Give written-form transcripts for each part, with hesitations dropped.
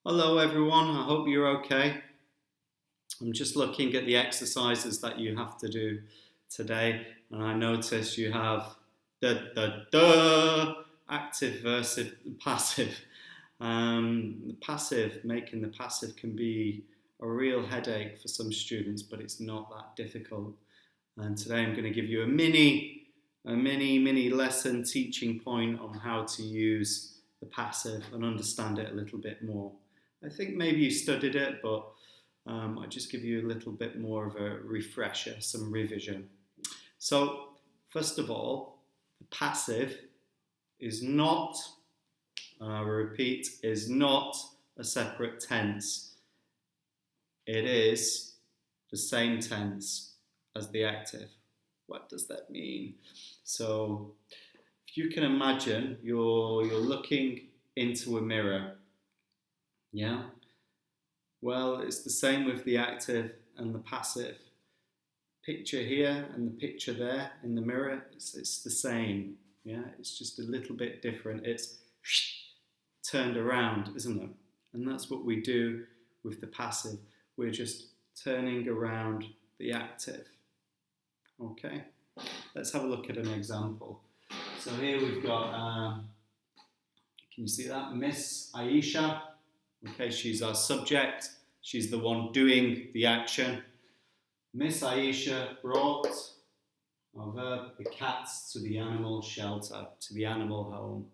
Hello everyone, I hope you're okay. I'm just looking at the exercises that you have to do today, and I notice you have the active versus passive. The passive, making the passive can be a real headache for some students, but it's not that difficult. And today I'm going to give you a mini lesson teaching point on how to use the passive and understand it a little bit more. I think maybe you studied it, but I'll just give you a little bit more of a refresher, some revision. So, first of all, the passive is not, I repeat, is not a separate tense. It is the same tense as the active. What does that mean? So, if you can imagine, you're looking into a mirror. Yeah? Well, it's the same with the active and the passive. Picture here and the picture there in the mirror, it's the same. Yeah, it's just a little bit different. It's turned around, isn't it? And that's what we do with the passive. We're just turning around the active. Okay, let's have a look at an example. So here we've got, can you see that? Miss Aisha. Okay, she's our subject. She's the one doing the action. Miss Aisha brought, our verb, the cats to the animal shelter, to the animal home.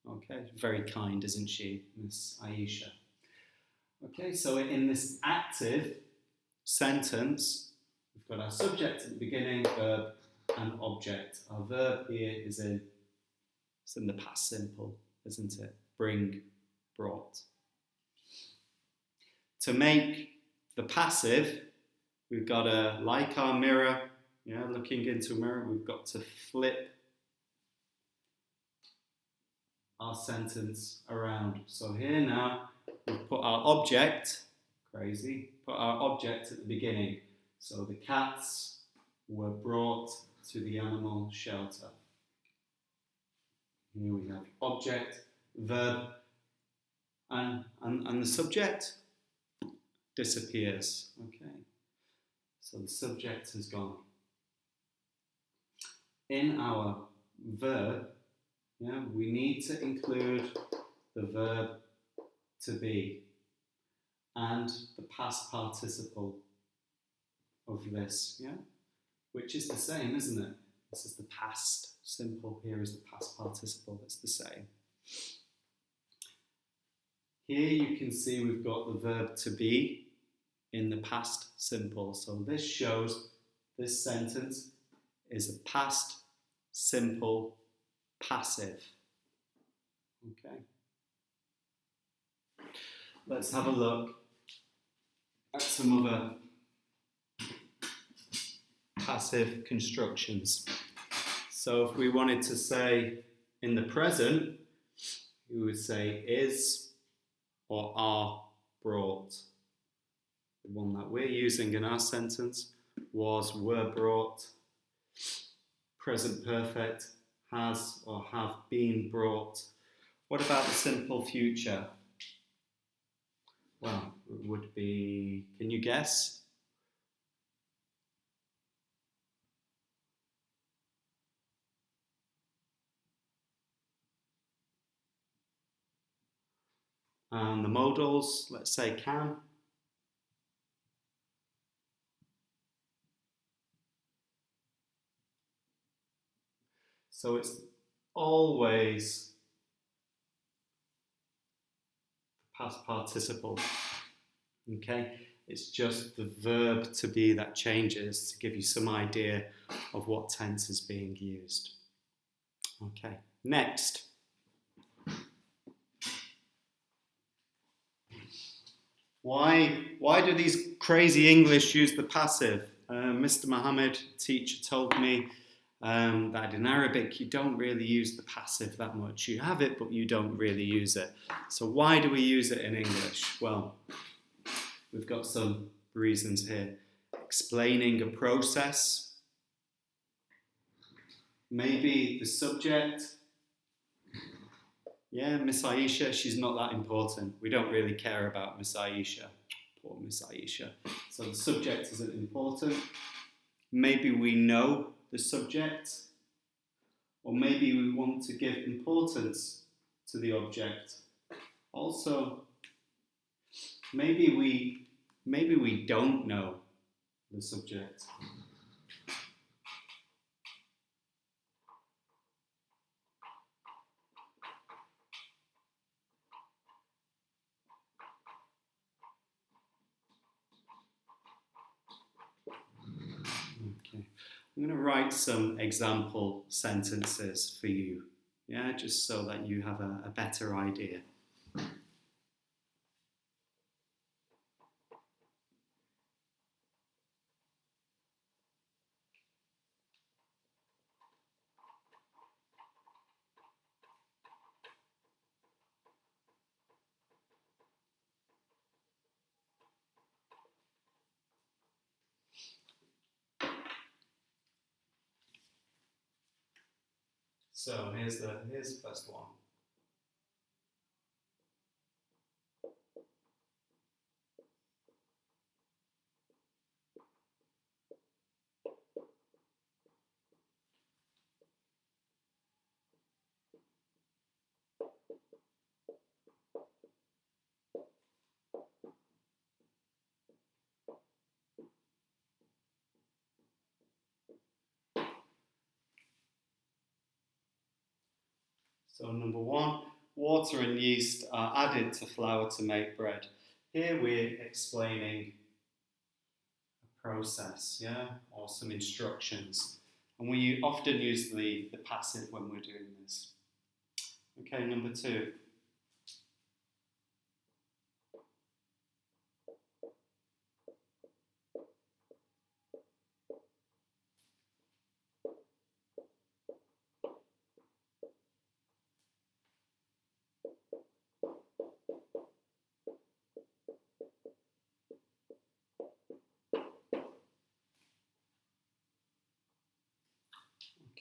Okay, very kind, isn't she, Miss Aisha? Okay, so in this active sentence, we've got our subject at the beginning, verb, and object. Our verb here is in the past simple, isn't it? Bring, brought. To make the passive, we've got to, like our mirror, looking into a mirror, we've got to flip our sentence around. So here now, we've put our object, put our object at the beginning. So the cats were brought to the animal shelter. Here we have object, verb, and the subject disappears. Okay, so the subject has gone. In our verb, we need to include the verb to be and the past participle of this, which is the same, isn't it? This is the past simple, here is the past participle, it's the same. Here you can see we've got the verb to be in the past simple. So this shows this sentence is a past simple passive. Okay. Let's have a look at some other passive constructions. So if we wanted to say in the present, we would say is or are brought. The one that we're using in our sentence was, were brought. Present perfect, has or have been brought. What about the simple future? Well, it would be, can you guess? And the modals, let's say can. So it's always the past participle. Okay, it's just the verb to be that changes to give you some idea of what tense is being used. Okay, next. Why do these crazy English use the passive? Mr. Mohammed, teacher, told me that in Arabic you don't really use the passive that much. You have it, but you don't really use it. So why do we use it in English? Well, we've got some reasons here. Explaining a process. Maybe the subject Yeah, Miss Aisha, she's not that important. We don't really care about Miss Aisha. Poor Miss Aisha. So the subject isn't important. Maybe we know the subject, or maybe we want to give importance to the object. Also, maybe we don't know the subject. Okay. I'm going to write some example sentences for you, yeah, just so that you have a better idea. So here's the first one. So number one, water and yeast are added to flour to make bread. Here we're explaining a process, yeah, or some instructions. And we often use the passive when we're doing this. Okay, number two.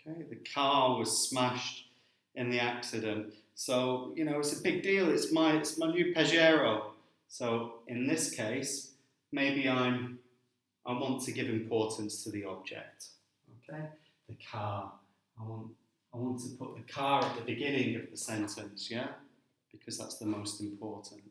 Okay, the car was smashed in the accident. So, you know, it's a big deal. It's my new Pajero. So in this case, maybe I want to give importance to the object. Okay? The car. I want I want to put the car at the beginning of the sentence, yeah? Because that's the most important.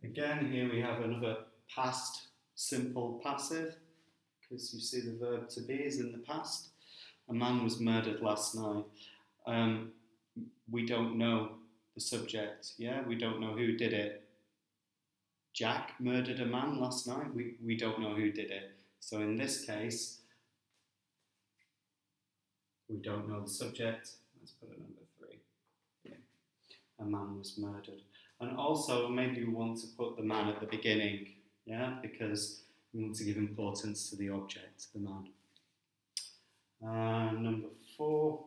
Again, here we have another past simple passive, because you see the verb to be is in the past. A man was murdered last night. Um, we don't know the subject, yeah? We don't know who did it. Jack murdered a man last night. We don't know who did it. So in this case, we don't know the subject. Let's put a number three. Yeah. A man was murdered. And also, maybe we want to put the man at the beginning, yeah, because we want to give importance to the object, the man. Number four.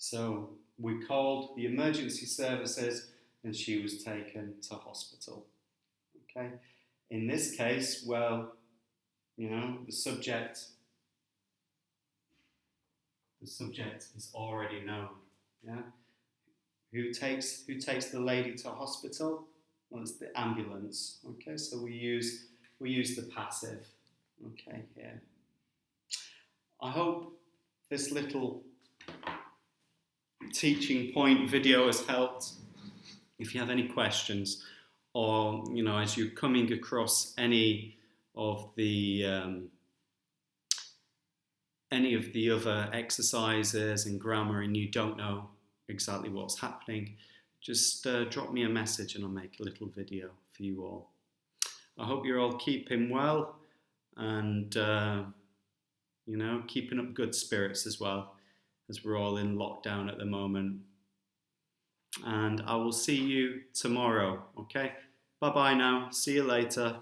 So we called the emergency services and she was taken to hospital. Okay. In this case, well, you know, the subject is already known. Yeah. Who takes the lady to hospital? Well, it's the ambulance. Okay, so we use the passive. Okay, here. I hope this little teaching point video has helped. If you have any questions, or as you're coming across any of the other exercises and grammar and you don't know exactly what's happening, just drop me a message and I'll make a little video for you all. I hope you're all keeping well and keeping up good spirits as well, as we're all in lockdown at the moment. And I will see you tomorrow, okay? Bye bye now. See you later.